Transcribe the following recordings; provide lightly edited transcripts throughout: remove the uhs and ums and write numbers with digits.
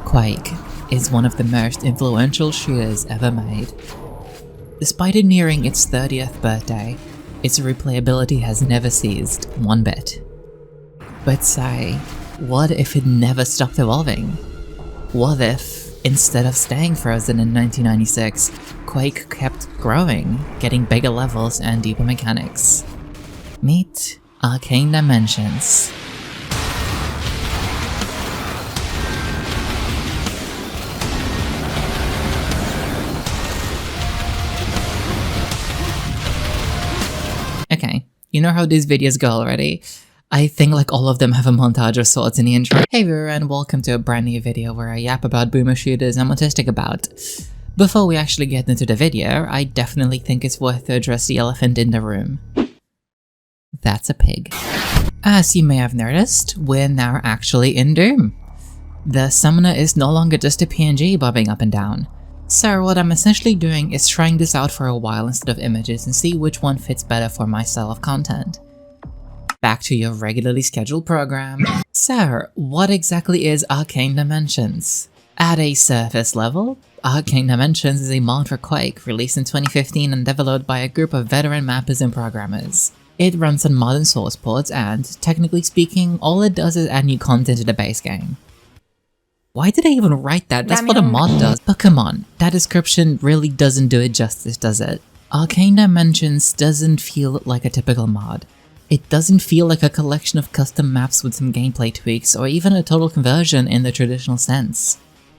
Quake is one of the most influential shooters ever made. Despite it nearing its 30th birthday, its replayability has never ceased one bit. But say, what if it never stopped evolving? What if, instead of staying frozen in 1996, Quake kept growing, getting bigger levels and deeper mechanics? Meet Arcane Dimensions. Okay, you know how these videos go already? I think like all of them have a montage of sorts in the intro. Hey viewer, and welcome to a brand new video where I yap about boomer shooters I'm autistic about. Before we actually get into the video, I definitely think it's worth to address the elephant in the room. That's a pig. As you may have noticed, we're now actually in Doom. The summoner is no longer just a PNG bobbing up and down. So what I'm essentially doing is trying this out for a while instead of images and see which one fits better for my style of content. Back to your regularly scheduled program. So, what exactly is Arcane Dimensions? At a surface level, Arcane Dimensions is a mod for Quake released in 2015 and developed by a group of veteran mappers and programmers. It runs on modern source ports and, technically speaking, all it does is add new content to the base game. Why did I even write that? That's what a mod does. But come on, that description really doesn't do it justice, does it? Arcane Dimensions doesn't feel like a typical mod. It doesn't feel like a collection of custom maps with some gameplay tweaks or even a total conversion in the traditional sense.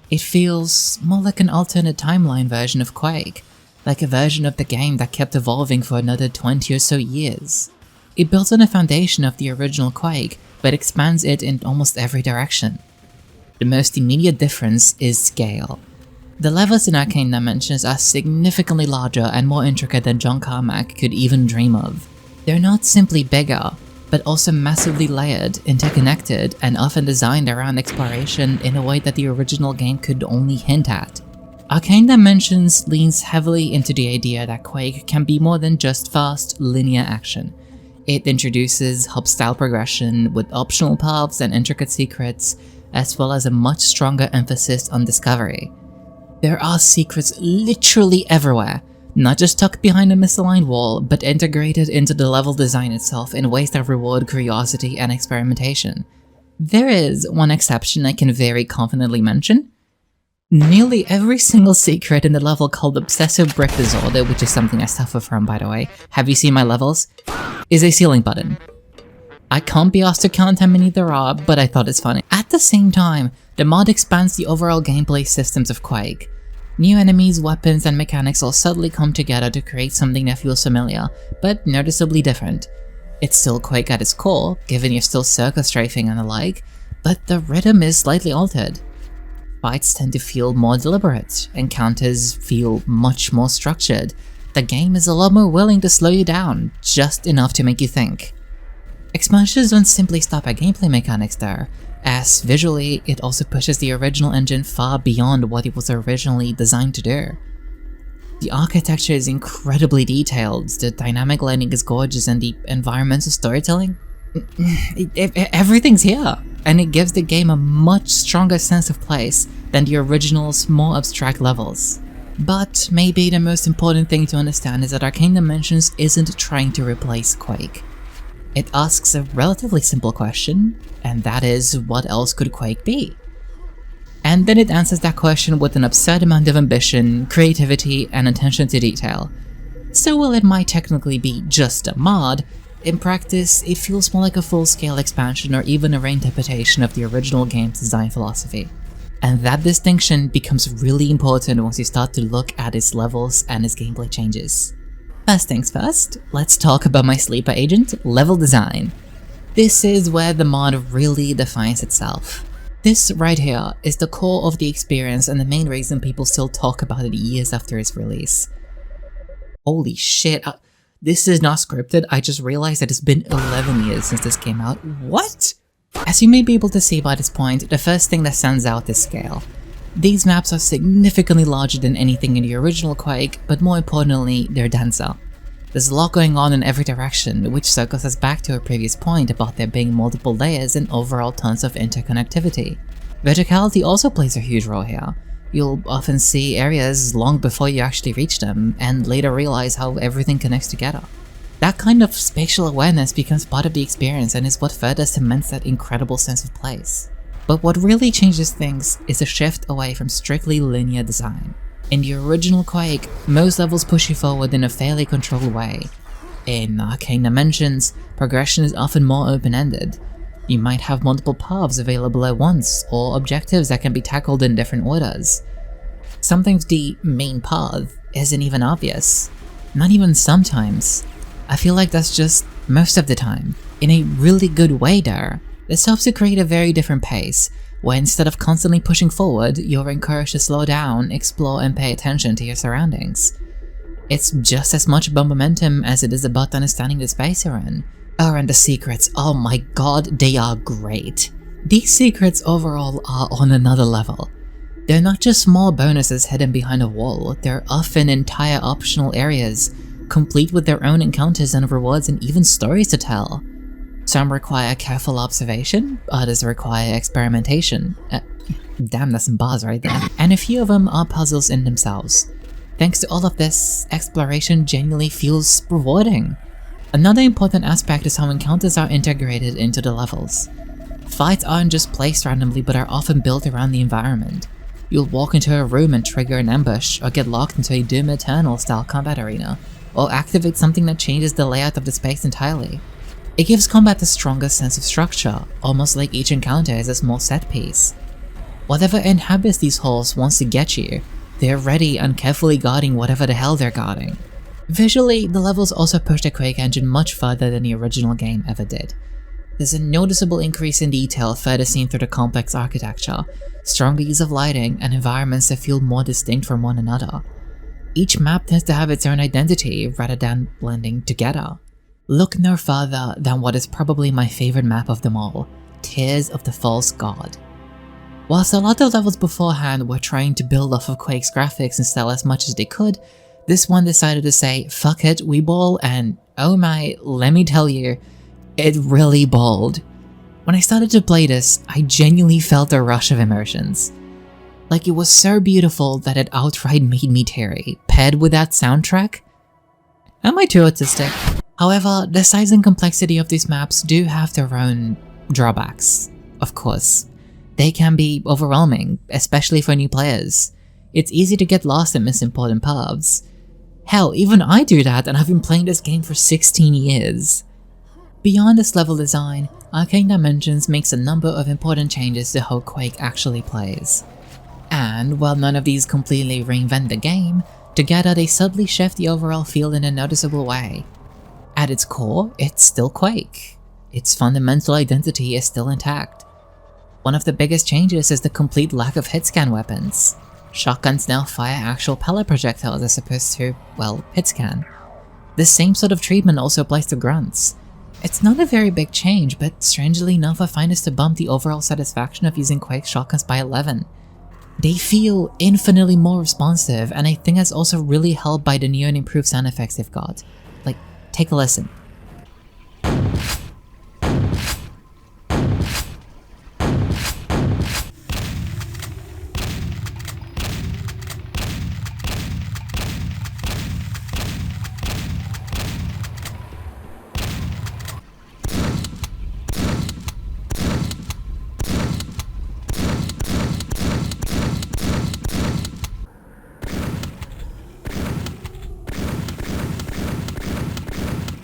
It feels more like an alternate timeline version of Quake, like a version of the game that kept evolving for another 20 or so years. It builds on the foundation of the original Quake, but expands it in almost every direction. The most immediate difference is scale. The levels in Arcane Dimensions are significantly larger and more intricate than John Carmack could even dream of. They're not simply bigger, but also massively layered, interconnected, and often designed around exploration in a way that the original game could only hint at. Arcane Dimensions leans heavily into the idea that Quake can be more than just fast, linear action. It introduces hub-style progression with optional paths and intricate secrets, as well as a much stronger emphasis on discovery. There are secrets literally everywhere, not just tucked behind a misaligned wall, but integrated into the level design itself in ways that reward curiosity and experimentation. There is one exception I can very confidently mention. Nearly every single secret in the level called Obsessive Brick Disorder, which is something I suffer from by the way, have you seen my levels, is a ceiling button. I can't be asked to count how many there are, but I thought it's funny. At the same time, the mod expands the overall gameplay systems of Quake. New enemies, weapons, and mechanics all subtly come together to create something that feels familiar, but noticeably different. It's still Quake at its core, given you're still circle strafing and the like, but the rhythm is slightly altered. Fights tend to feel more deliberate, encounters feel much more structured. The game is a lot more willing to slow you down, just enough to make you think. Expansions don't simply stop at gameplay mechanics though, as visually it also pushes the original engine far beyond what it was originally designed to do. The architecture is incredibly detailed, the dynamic lighting is gorgeous, and the environmental storytelling? Everything's here, and it gives the game a much stronger sense of place than the original's more abstract levels. But maybe the most important thing to understand is that Arcane Dimensions isn't trying to replace Quake. It asks a relatively simple question, and that is, what else could Quake be? And then it answers that question with an absurd amount of ambition, creativity, and attention to detail. So while it might technically be just a mod, in practice it feels more like a full-scale expansion or even a reinterpretation of the original game's design philosophy. And that distinction becomes really important once you start to look at its levels and its gameplay changes. First things first, let's talk about my sleeper agent, level design. This is where the mod really defines itself. This right here is the core of the experience and the main reason people still talk about it years after its release. Holy shit, this is not scripted, I just realized that it's been 11 years since this came out. What? As you may be able to see by this point, the first thing that stands out is scale. These maps are significantly larger than anything in the original Quake, but more importantly, they're denser. There's a lot going on in every direction, which circles us back to a previous point about there being multiple layers and overall tons of interconnectivity. Verticality also plays a huge role here. You'll often see areas long before you actually reach them, and later realize how everything connects together. That kind of spatial awareness becomes part of the experience and is what further cements that incredible sense of place. But what really changes things is a shift away from strictly linear design. In the original Quake, most levels push you forward in a fairly controlled way. In Arcane Dimensions, progression is often more open-ended. You might have multiple paths available at once, or objectives that can be tackled in different orders. Sometimes the main path isn't even obvious. Not even sometimes. I feel like that's just most of the time. In a really good way there. This helps to create a very different pace, where instead of constantly pushing forward, you're encouraged to slow down, explore, and pay attention to your surroundings. It's just as much about momentum as it is about understanding the space you're in. Oh, and the secrets, oh my god, they are great. These secrets overall are on another level. They're not just small bonuses hidden behind a wall, they're often entire optional areas, complete with their own encounters and rewards and even stories to tell. Some require careful observation, others require experimentation. Damn, that's some bars right there. And a few of them are puzzles in themselves. Thanks to all of this, exploration genuinely feels rewarding. Another important aspect is how encounters are integrated into the levels. Fights aren't just placed randomly but are often built around the environment. You'll walk into a room and trigger an ambush, or get locked into a Doom Eternal style combat arena, or activate something that changes the layout of the space entirely. It gives combat the strongest sense of structure, almost like each encounter is a small set piece. Whatever inhabits these halls wants to get you, they're ready and carefully guarding whatever the hell they're guarding. Visually, the levels also push the Quake engine much further than the original game ever did. There's a noticeable increase in detail further seen through the complex architecture, stronger use of lighting, and environments that feel more distinct from one another. Each map tends to have its own identity rather than blending together. Look no further than what is probably my favorite map of them all, Tears of the False God. Whilst a lot of levels beforehand were trying to build off of Quake's graphics and style as much as they could, this one decided to say, fuck it, we ball, and oh my, let me tell you, it really balled. When I started to play this, I genuinely felt a rush of emotions. Like, it was so beautiful that it outright made me teary, paired with that soundtrack. Am I too autistic? However, the size and complexity of these maps do have their own drawbacks, of course. They can be overwhelming, especially for new players. It's easy to get lost and miss important paths. Hell, even I do that, and I've been playing this game for 16 years. Beyond this level design, Arcane Dimensions makes a number of important changes to how Quake actually plays. And while none of these completely reinvent the game, together they subtly shift the overall feel in a noticeable way. At its core, it's still Quake. Its fundamental identity is still intact. One of the biggest changes is the complete lack of hitscan weapons. Shotguns now fire actual pellet projectiles as opposed to, well, hitscan. The same sort of treatment also applies to grunts. It's not a very big change, but strangely enough I find this to bump the overall satisfaction of using Quake shotguns by 11. They feel infinitely more responsive, and I think that's also really helped by the new and improved sound effects they've got. Like, take a listen.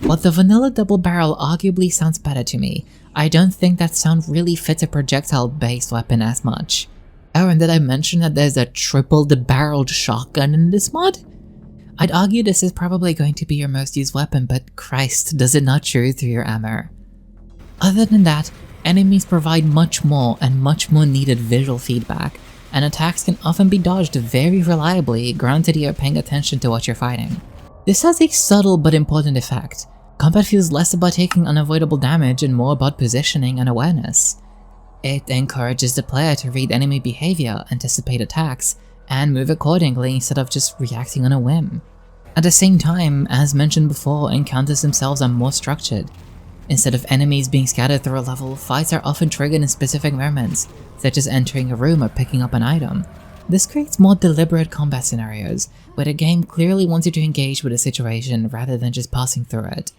While the vanilla double barrel arguably sounds better to me, I don't think that sound really fits a projectile-based weapon as much. Oh, and did I mention that there's a triple-barreled shotgun in this mod? I'd argue this is probably going to be your most used weapon, but Christ, does it not chew through your ammo. Other than that, enemies provide much more and much more needed visual feedback, and attacks can often be dodged very reliably, granted you're paying attention to what you're fighting. This has a subtle but important effect. Combat feels less about taking unavoidable damage and more about positioning and awareness. It encourages the player to read enemy behavior, anticipate attacks, and move accordingly instead of just reacting on a whim. At the same time, as mentioned before, encounters themselves are more structured. Instead of enemies being scattered through a level, fights are often triggered in specific moments, such as entering a room or picking up an item. This creates more deliberate combat scenarios, where the game clearly wants you to engage with a situation rather than just passing through it.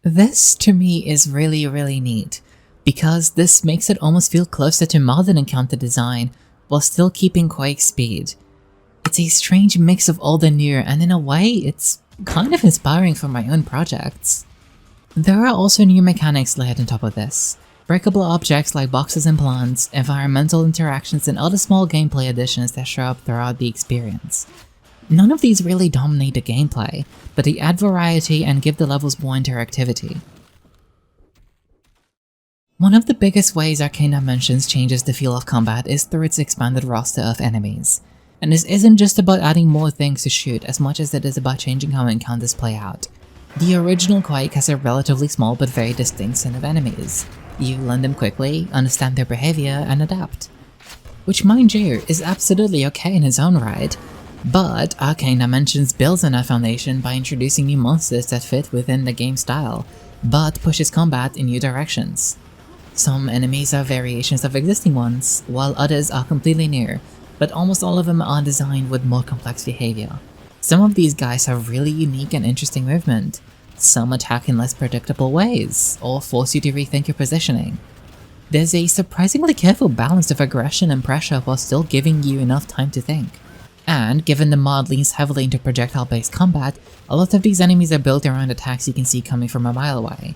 This, to me, is really neat, because this makes it almost feel closer to modern encounter design, while still keeping Quake's speed. It's a strange mix of old and new, and in a way, it's kind of inspiring for my own projects. There are also new mechanics layered on top of this. Breakable objects like boxes and plants, environmental interactions, and other small gameplay additions that show up throughout the experience. None of these really dominate the gameplay, but they add variety and give the levels more interactivity. One of the biggest ways Arcane Dimensions changes the feel of combat is through its expanded roster of enemies. And this isn't just about adding more things to shoot as much as it is about changing how encounters play out. The original Quake has a relatively small but very distinct set of enemies. You learn them quickly, understand their behavior, and adapt. Which, mind you, is absolutely okay in its own right, but Arcane Dimensions builds on that foundation by introducing new monsters that fit within the game style, but pushes combat in new directions. Some enemies are variations of existing ones, while others are completely new, but almost all of them are designed with more complex behavior. Some of these guys have really unique and interesting movement. Some attack in less predictable ways, or force you to rethink your positioning. There's a surprisingly careful balance of aggression and pressure while still giving you enough time to think. And given the mod leans heavily into projectile-based combat, a lot of these enemies are built around attacks you can see coming from a mile away.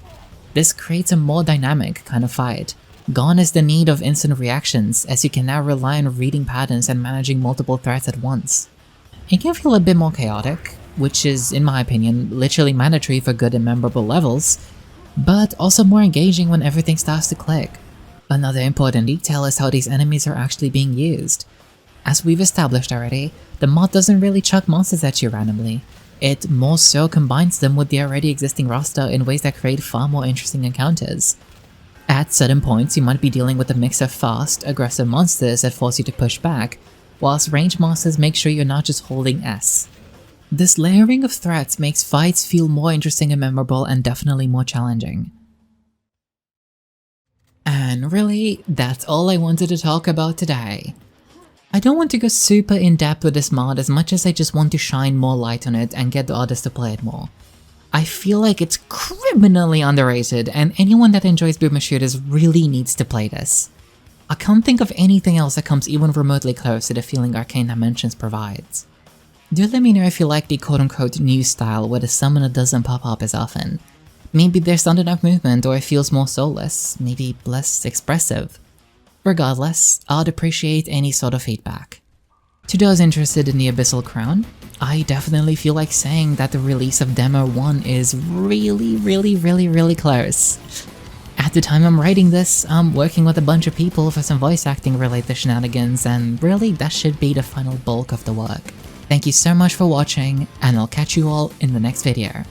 This creates a more dynamic kind of fight. Gone is the need of instant reactions, as you can now rely on reading patterns and managing multiple threats at once. It can feel a bit more chaotic, which is, in my opinion, literally mandatory for good and memorable levels, but also more engaging when everything starts to click. Another important detail is how these enemies are actually being used. As we've established already, the mod doesn't really chuck monsters at you randomly. It more so combines them with the already existing roster in ways that create far more interesting encounters. At certain points, you might be dealing with a mix of fast, aggressive monsters that force you to push back, whilst ranged monsters make sure you're not just holding S. This layering of threats makes fights feel more interesting and memorable, and definitely more challenging. And really, that's all I wanted to talk about today. I don't want to go super in-depth with this mod as much as I just want to shine more light on it and get the others to play it more. I feel like it's criminally underrated, and anyone that enjoys boomer shooters really needs to play this. I can't think of anything else that comes even remotely close to the feeling Arcane Dimensions provides. Do let me know if you like the quote-unquote new style where the summoner doesn't pop up as often. Maybe there's not enough movement, or it feels more soulless, maybe less expressive. Regardless, I'd appreciate any sort of feedback. To those interested in the Abyssal crown, I definitely feel like saying that the release of Demo 1 is really close. At the time I'm writing this, I'm working with a bunch of people for some voice acting related shenanigans, and really that should be the final bulk of the work. Thank you so much for watching, and I'll catch you all in the next video.